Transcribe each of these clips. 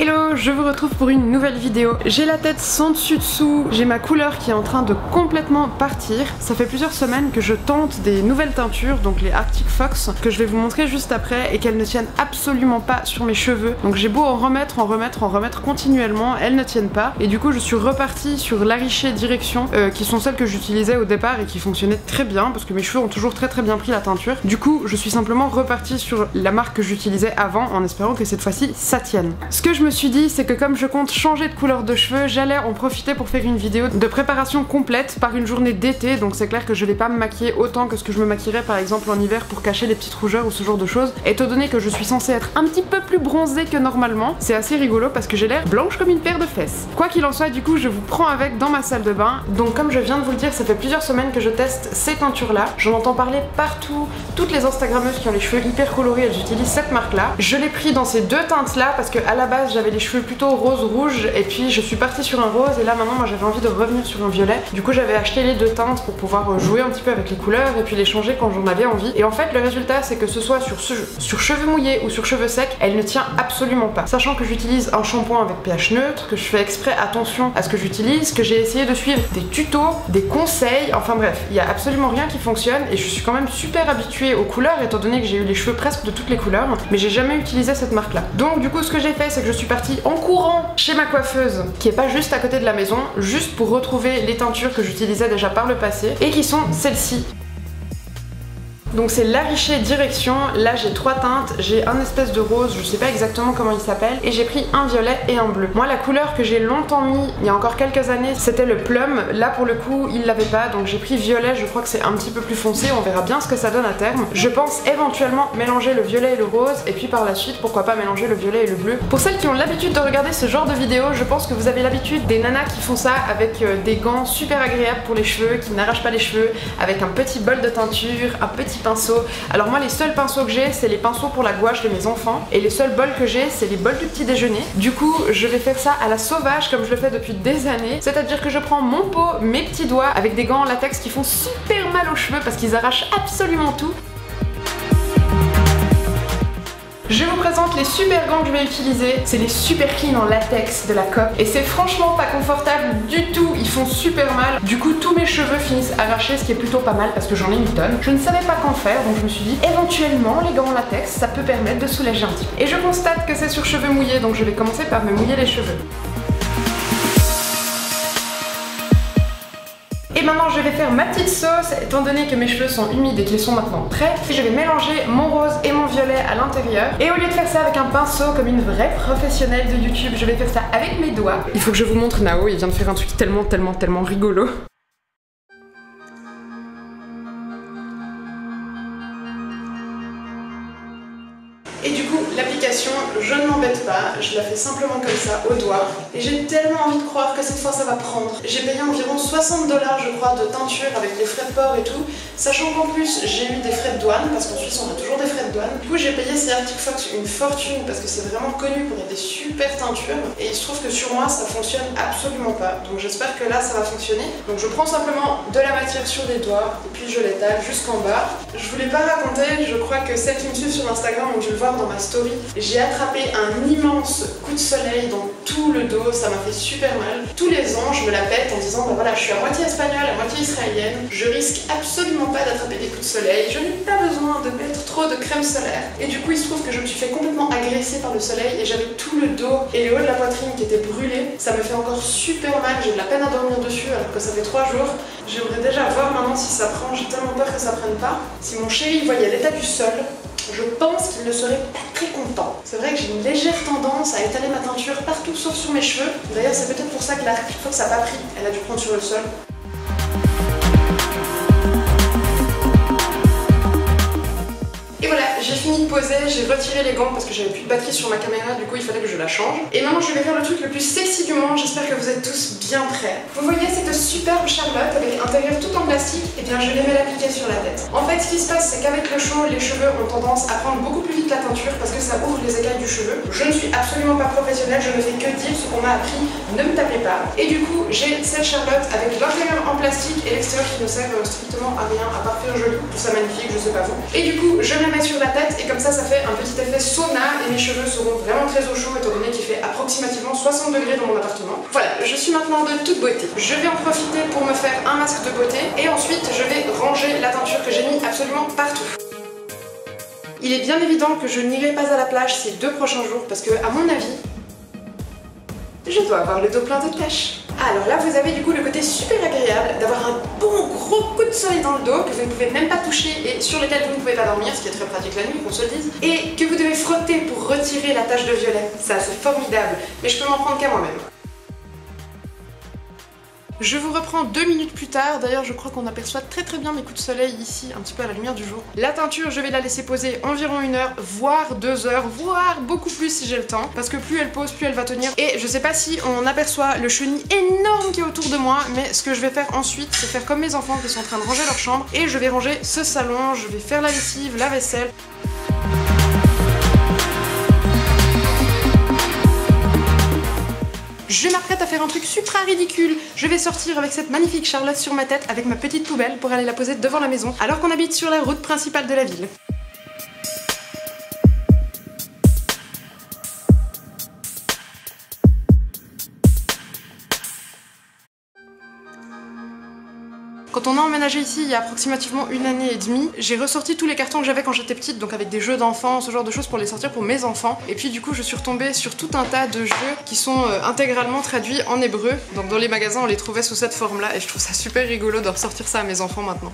Hello, je vous retrouve pour une nouvelle vidéo. J'ai la tête sans dessus dessous, j'ai ma couleur qui est en train de complètement partir. Ça fait plusieurs semaines que je tente des nouvelles teintures, donc les Arctic Fox, que je vais vous montrer juste après et qu'elles ne tiennent absolument pas sur mes cheveux. Donc j'ai beau en remettre continuellement, elles ne tiennent pas. Et du coup je suis repartie sur la Richer Direction, qui sont celles que j'utilisais au départ et qui fonctionnaient très bien parce que mes cheveux ont toujours très bien pris la teinture. Du coup je suis simplement repartie sur la marque que j'utilisais avant en espérant que cette fois-ci ça tienne. Ce que je me suis dit, c'est que comme je compte changer de couleur de cheveux, j'allais en profiter pour faire une vidéo de préparation complète par une journée d'été. Donc c'est clair que je vais pas me maquiller autant que ce que je me maquillerais par exemple en hiver pour cacher les petites rougeurs ou ce genre de choses. Étant donné que je suis censée être un petit peu plus bronzée que normalement, c'est assez rigolo parce que j'ai l'air blanche comme une paire de fesses. Quoi qu'il en soit, du coup je vous prends avec dans ma salle de bain. Donc comme je viens de vous le dire, ça fait plusieurs semaines que je teste ces teintures là. J'en entends parler partout. Toutes les instagrammeuses qui ont les cheveux hyper colorés, elles utilisent cette marque là. Je l'ai pris dans ces deux teintes là parce que à la base j'avais les cheveux plutôt rose-rouge et puis je suis partie sur un rose et là maintenant moi j'avais envie de revenir sur un violet. Du coup j'avais acheté les deux teintes pour pouvoir jouer un petit peu avec les couleurs et puis les changer quand j'en avais envie. Et en fait le résultat c'est que ce soit sur cheveux mouillés ou sur cheveux secs, elle ne tient absolument pas. Sachant que j'utilise un shampoing avec pH neutre, que je fais exprès attention à ce que j'utilise, que j'ai essayé de suivre des tutos, des conseils, enfin bref, il y a absolument rien qui fonctionne et je suis quand même super habituée aux couleurs étant donné que j'ai eu les cheveux presque de toutes les couleurs, mais j'ai jamais utilisé cette marque là. Donc du coup ce que j'ai fait c'est que je suis partie en courant chez ma coiffeuse qui est pas juste à côté de la maison, juste pour retrouver les teintures que j'utilisais déjà par le passé et qui sont celles-ci. Donc c'est la Richer Direction, là j'ai trois teintes, j'ai un espèce de rose, je sais pas exactement comment il s'appelle, et j'ai pris un violet et un bleu. Moi la couleur que j'ai longtemps mis, il y a encore quelques années, c'était le plum, là pour le coup il l'avait pas, donc j'ai pris violet, je crois que c'est un petit peu plus foncé, on verra bien ce que ça donne à terme. Je pense éventuellement mélanger le violet et le rose, et puis par la suite pourquoi pas mélanger le violet et le bleu. Pour celles qui ont l'habitude de regarder ce genre de vidéos, je pense que vous avez l'habitude des nanas qui font ça avec des gants super agréables pour les cheveux, qui n'arrachent pas les cheveux, avec un petit bol de teinture, un petit pinceau. Alors moi les seuls pinceaux que j'ai c'est les pinceaux pour la gouache de mes enfants et les seuls bols que j'ai c'est les bols du petit déjeuner. Du coup je vais faire ça à la sauvage comme je le fais depuis des années, c'est-à-dire que je prends mon pot, mes petits doigts avec des gants en latex qui font super mal aux cheveux parce qu'ils arrachent absolument tout. Je vous présente les super gants que je vais utiliser. C'est les Super Clean en latex de la COP. Et c'est franchement pas confortable du tout. Ils font super mal. Du coup, tous mes cheveux finissent arrachés, ce qui est plutôt pas mal parce que j'en ai une tonne. Je ne savais pas qu'en faire, donc je me suis dit, éventuellement, les gants en latex, ça peut permettre de soulager un petit peu. Et je constate que c'est sur cheveux mouillés, donc je vais commencer par me mouiller les cheveux. Et maintenant je vais faire ma petite sauce, étant donné que mes cheveux sont humides et qu'ils sont maintenant prêts. Je vais mélanger mon rose et mon violet à l'intérieur. Et au lieu de faire ça avec un pinceau comme une vraie professionnelle de YouTube, je vais faire ça avec mes doigts. Il faut que je vous montre Nao, il vient de faire un truc tellement rigolo. Et du coup, l'application, je ne m'embête pas, je la fais simplement comme ça, au doigt. Et j'ai tellement envie de croire que cette fois ça va prendre. J'ai payé environ 60 $ je crois de teinture avec les frais de port et tout. Sachant qu'en plus, j'ai eu des frais de douane, parce qu'en Suisse on a toujours des frais de douane. Du coup, j'ai payé ces Arctic Fox une fortune, parce que c'est vraiment connu pour des super teintures. Et il se trouve que sur moi, ça fonctionne absolument pas. Donc j'espère que là, ça va fonctionner. Donc je prends simplement de la matière sur les doigts, et puis je l'étale jusqu'en bas. Je vous l'ai pas raconté, je crois que celles qui me suivent sur Instagram ont dû le voir dans ma story. J'ai attrapé un immense coup de soleil dans tout le dos, ça m'a fait super mal. Tous les ans, je me la pète en disant bah voilà, je suis à moitié espagnole, à moitié israélienne, je risque absolument pas d'attraper des coups de soleil, je n'ai pas besoin de mettre trop de crème solaire. Et du coup, il se trouve que je me suis fait complètement agresser par le soleil et j'avais tout le dos et le haut de la poitrine qui était brûlé. Ça me fait encore super mal, j'ai de la peine à dormir dessus alors que ça fait 3 jours. J'aimerais déjà voir maintenant si ça prend, j'ai tellement peur que ça prenne pas. Si mon chéri voyait l'état du sol, je pense qu'il ne serait pas très content. C'est vrai que j'ai une légère tendance à étaler ma teinture partout sauf sur mes cheveux. D'ailleurs c'est peut-être pour ça que la fois que ça n'a pas pris, elle a dû prendre sur le sol. Et voilà, j'ai fini de poser, j'ai retiré les gants parce que j'avais plus de batterie sur ma caméra, du coup il fallait que je la change. Et maintenant je vais faire le truc le plus sexy du monde, j'espère que vous êtes tous bien prêts. Vous voyez cette superbe charlotte avec intérieur tout en plastique, et bien je vais l'appliquer sur la tête. En fait ce qui se passe c'est qu'avec le chaud, les cheveux ont tendance à prendre beaucoup plus vite la teinture parce que ça ouvre les écailles du cheveu. Je ne suis absolument pas professionnelle, je ne fais que dire ce qu'on m'a appris, ne me tapez pas. Et du coup j'ai cette charlotte avec l'intérieur en plastique et l'extérieur qui ne sert strictement à rien à part faire joli, tout ça magnifique, je sais pas vous. Et du coup je la mets sur la tête et comme ça ça fait un petit effet sauna et mes cheveux seront vraiment très au chaud étant donné qu'il fait approximativement 60 degrés dans mon appartement. Voilà, je suis maintenant de toute beauté. Je vais en profiter pour me faire un masque de beauté et ensuite je vais ranger la teinture que j'ai mis absolument partout. Il est bien évident que je n'irai pas à la plage ces 2 prochains jours parce que, à mon avis, je dois avoir le dos plein de taches. Alors là, vous avez du coup le côté super agréable d'avoir un bon gros coup de soleil dans le dos que vous ne pouvez même pas toucher et sur lequel vous ne pouvez pas dormir, ce qui est très pratique la nuit, qu'on se le dise, et que vous devez frotter pour retirer la tache de violet. Ça, c'est formidable, mais je peux m'en prendre qu'à moi-même. Je vous reprends 2 minutes plus tard, d'ailleurs je crois qu'on aperçoit très bien mes coups de soleil ici, un petit peu à la lumière du jour. La teinture, je vais la laisser poser environ 1 heure, voire 2 heures, voire beaucoup plus si j'ai le temps, parce que plus elle pose, plus elle va tenir. Et je sais pas si on aperçoit le chenil énorme qui est autour de moi, mais ce que je vais faire ensuite, c'est faire comme mes enfants qui sont en train de ranger leur chambre, et je vais ranger ce salon, je vais faire la lessive, la vaisselle. Je m'apprête à faire un truc super ridicule. Je vais sortir avec cette magnifique Charlotte sur ma tête avec ma petite poubelle pour aller la poser devant la maison alors qu'on habite sur la route principale de la ville. Quand on a emménagé ici il y a approximativement 1 année et demie, j'ai ressorti tous les cartons que j'avais quand j'étais petite, donc avec des jeux d'enfants, ce genre de choses pour les sortir pour mes enfants. Et puis du coup je suis retombée sur tout un tas de jeux qui sont intégralement traduits en hébreu. Donc dans les magasins on les trouvait sous cette forme-là et je trouve ça super rigolo de ressortir ça à mes enfants maintenant.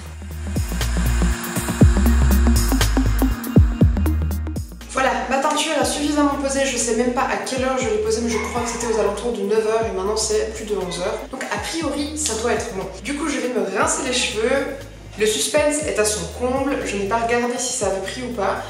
Voilà, ma teinture a suffisamment posé, je sais même pas à quelle heure je l'ai posée, mais je crois que c'était aux alentours de 9h et maintenant c'est plus de 11h. Donc a priori, ça doit être bon. Du coup, je vais me rincer les cheveux. Le suspense est à son comble, je n'ai pas regardé si ça avait pris ou pas.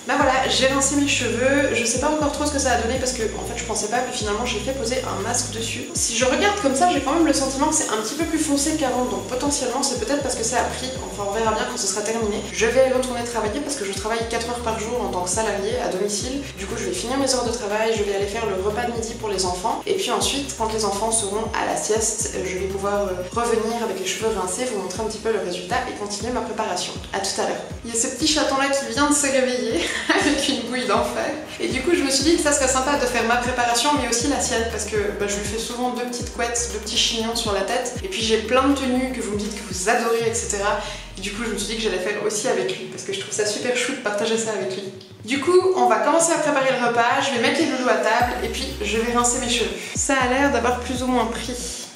Bah voilà, j'ai rincé mes cheveux, je sais pas encore trop ce que ça a donné parce que en fait je pensais pas, puis finalement j'ai fait poser un masque dessus. Si je regarde comme ça, j'ai quand même le sentiment que c'est un petit peu plus foncé qu'avant, donc potentiellement c'est peut-être parce que ça a pris, enfin on verra bien quand ce sera terminé. Je vais retourner travailler parce que je travaille 4 heures par jour en tant que salarié à domicile. Du coup je vais finir mes heures de travail, je vais aller faire le repas de midi pour les enfants, et puis ensuite quand les enfants seront à la sieste, je vais pouvoir revenir avec les cheveux rincés, vous montrer un petit peu le résultat et continuer ma préparation. A tout à l'heure. Il y a ce petit chaton là qui vient de se réveiller avec une bouille d'enfer. Et du coup je me suis dit que ça serait sympa de faire ma préparation mais aussi la sienne parce que je lui fais souvent 2 petites couettes, 2 petits chignons sur la tête. Et puis j'ai plein de tenues que vous me dites que vous adorez, etc. Et du coup je me suis dit que j'allais faire aussi avec lui parce que je trouve ça super chou de partager ça avec lui. Du coup on va commencer à préparer le repas, je vais mettre les loulous à table et puis je vais rincer mes cheveux. Ça a l'air d'avoir plus ou moins pris.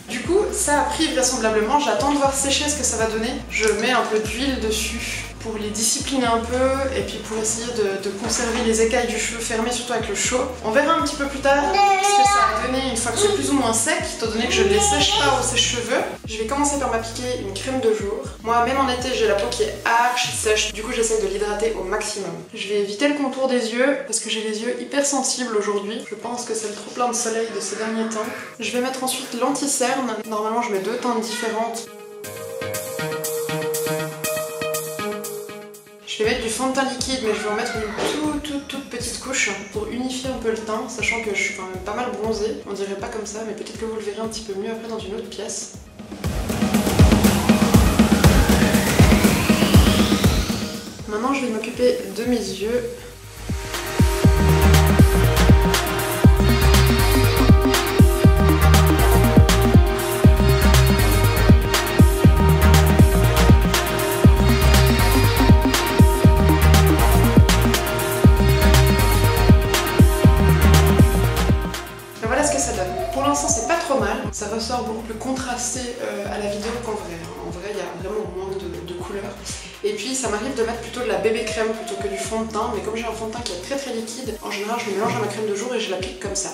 Du coup ça a pris vraisemblablement, j'attends de voir sécher ce que ça va donner. Je mets un peu d'huile dessus pour les discipliner un peu et puis pour essayer de conserver les écailles du cheveu fermées, surtout avec le chaud. On verra un petit peu plus tard ce que ça a donné une fois que c'est plus ou moins sec, étant donné que je ne les sèche pas au sèche-cheveux. Je vais commencer par m'appliquer une crème de jour. Moi, même en été, j'ai la peau qui est archi sèche, du coup j'essaie de l'hydrater au maximum. Je vais éviter le contour des yeux parce que j'ai les yeux hyper sensibles aujourd'hui. Je pense que c'est le trop plein de soleil de ces derniers temps. Je vais mettre ensuite l'anti-cerne. Normalement, je mets 2 teintes différentes. Je vais mettre du fond de teint liquide, mais je vais en mettre une toute petite couche pour unifier un peu le teint, sachant que je suis quand même pas mal bronzée. On dirait pas comme ça, mais peut-être que vous le verrez un petit peu mieux après dans une autre pièce. Maintenant, je vais m'occuper de mes yeux. Ça ressort beaucoup plus contrasté à la vidéo qu'en vrai. En vrai, il y a vraiment moins de couleurs. Et puis, ça m'arrive de mettre plutôt de la bébé crème plutôt que du fond de teint. Mais comme j'ai un fond de teint qui est très liquide, en général, je le mélange à ma crème de jour et je l'applique comme ça.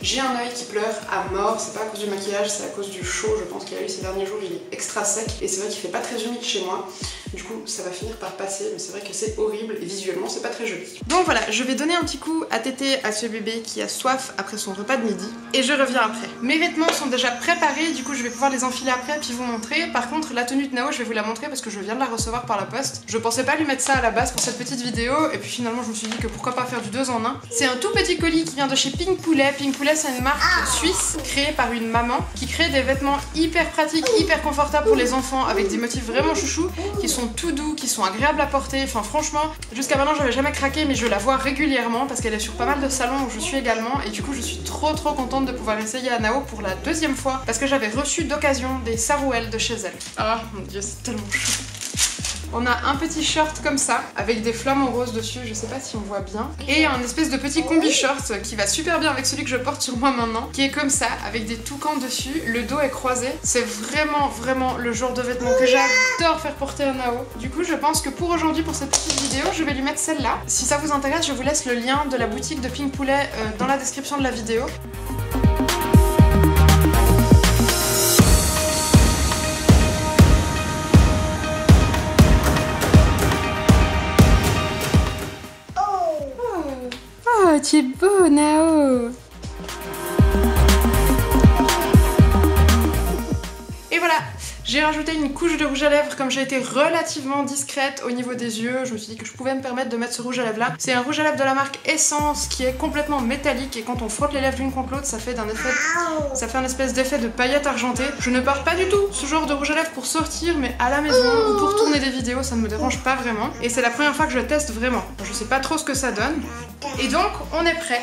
J'ai un œil qui pleure à mort. C'est pas à cause du maquillage, c'est à cause du chaud. Je pense qu'il y a eu ces derniers jours, il est extra sec. Et c'est vrai qu'il fait pas très humide chez moi. Du coup, ça va finir par passer. Mais c'est vrai que c'est horrible et visuellement, c'est pas très joli. Donc voilà, je vais donner un petit coup à téter à ce bébé qui a soif après son repas de midi. Et je reviens après. Mes vêtements sont déjà préparés. Du coup, je vais pouvoir les enfiler après puis vous montrer. Par contre, la tenue de Nao, je vais vous la montrer parce que je viens de la recevoir par la poste. Je pensais pas lui mettre ça à la base pour cette petite vidéo. Et puis finalement, je me suis dit que pourquoi pas faire du 2 en 1. C'est un tout petit colis qui vient de chez Pink Poulet. Pink Poulet, Poulet, c'est une marque suisse créée par une maman qui crée des vêtements hyper pratiques, hyper confortables pour les enfants avec des motifs vraiment chouchous, qui sont tout doux, qui sont agréables à porter. Enfin franchement, jusqu'à maintenant j'avais jamais craqué, mais je la vois régulièrement parce qu'elle est sur pas mal de salons où je suis également, et du coup je suis trop contente de pouvoir essayer à Nao pour la deuxième fois parce que j'avais reçu d'occasion des sarouels de chez elle. Ah mon dieu, c'est tellement chou. On a un petit short comme ça, avec des flamants roses dessus, je sais pas si on voit bien. Et un espèce de petit combi short qui va super bien avec celui que je porte sur moi maintenant, qui est comme ça, avec des toucans dessus, le dos est croisé. C'est vraiment le genre de vêtements que j'adore faire porter à Nao. Du coup, je pense que pour aujourd'hui, pour cette petite vidéo, je vais lui mettre celle-là. Si ça vous intéresse, je vous laisse le lien de la boutique de Pink Poulet dans la description de la vidéo. Oh, tu es beau, Nao! Et voilà! J'ai rajouté une couche de rouge à lèvres comme j'ai été relativement discrète au niveau des yeux. Je me suis dit que je pouvais me permettre de mettre ce rouge à lèvres là. C'est un rouge à lèvres de la marque Essence qui est complètement métallique et quand on frotte les lèvres l'une contre l'autre, ça fait un espèce d'effet de paillettes argentées. Je ne porte pas du tout ce genre de rouge à lèvres pour sortir, mais à la maison ou pour tourner des vidéos, ça ne me dérange pas vraiment. Et c'est la première fois que je teste vraiment. Je sais pas trop ce que ça donne. Et donc, on est prêt.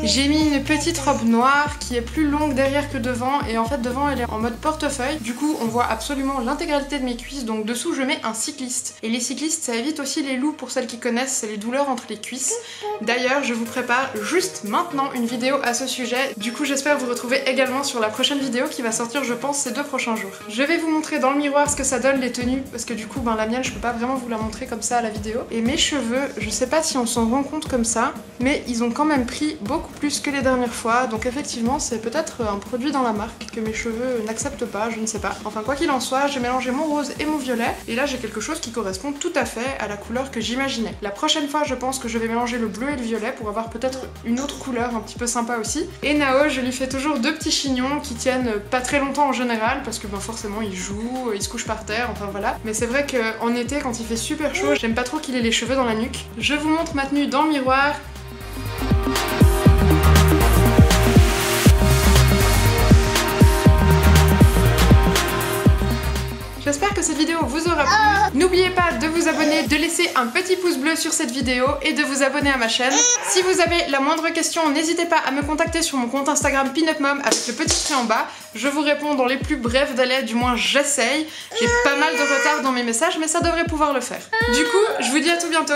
J'ai mis une petite robe noire qui est plus longue derrière que devant, et en fait devant elle est en mode portefeuille. Du coup on voit absolument l'intégralité de mes cuisses, donc dessous je mets un cycliste. Et les cyclistes ça évite aussi les loups, pour celles qui connaissent, c'est les douleurs entre les cuisses. D'ailleurs je vous prépare juste maintenant une vidéo à ce sujet, du coup j'espère vous retrouver également sur la prochaine vidéo qui va sortir je pense ces 2 prochains jours. Je vais vous montrer dans le miroir ce que ça donne les tenues, parce que du coup la mienne je peux pas vraiment vous la montrer comme ça à la vidéo. Et mes cheveux, je sais pas si on s'en rend compte comme ça, mais ils ont quand même pris beaucoup plus que les dernières fois, donc effectivement c'est peut-être un produit dans la marque que mes cheveux n'acceptent pas, je ne sais pas. Enfin quoi qu'il en soit, j'ai mélangé mon rose et mon violet, et là j'ai quelque chose qui correspond tout à fait à la couleur que j'imaginais. La prochaine fois je pense que je vais mélanger le bleu et le violet pour avoir peut-être une autre couleur un petit peu sympa aussi. Et Nao, je lui fais toujours 2 petits chignons qui tiennent pas très longtemps en général, parce que forcément il joue, il se couche par terre, enfin voilà. Mais c'est vrai qu'en été quand il fait super chaud, j'aime pas trop qu'il ait les cheveux dans la nuque. Je vous montre ma tenue dans le miroir. J'espère que cette vidéo vous aura plu. N'oubliez pas de vous abonner, de laisser un petit pouce bleu sur cette vidéo et de vous abonner à ma chaîne. Si vous avez la moindre question, n'hésitez pas à me contacter sur mon compte Instagram PinupMom avec le petit trait en bas. Je vous réponds dans les plus brefs délais, du moins j'essaye. J'ai pas mal de retard dans mes messages, mais ça devrait pouvoir le faire. Du coup, je vous dis à tout bientôt.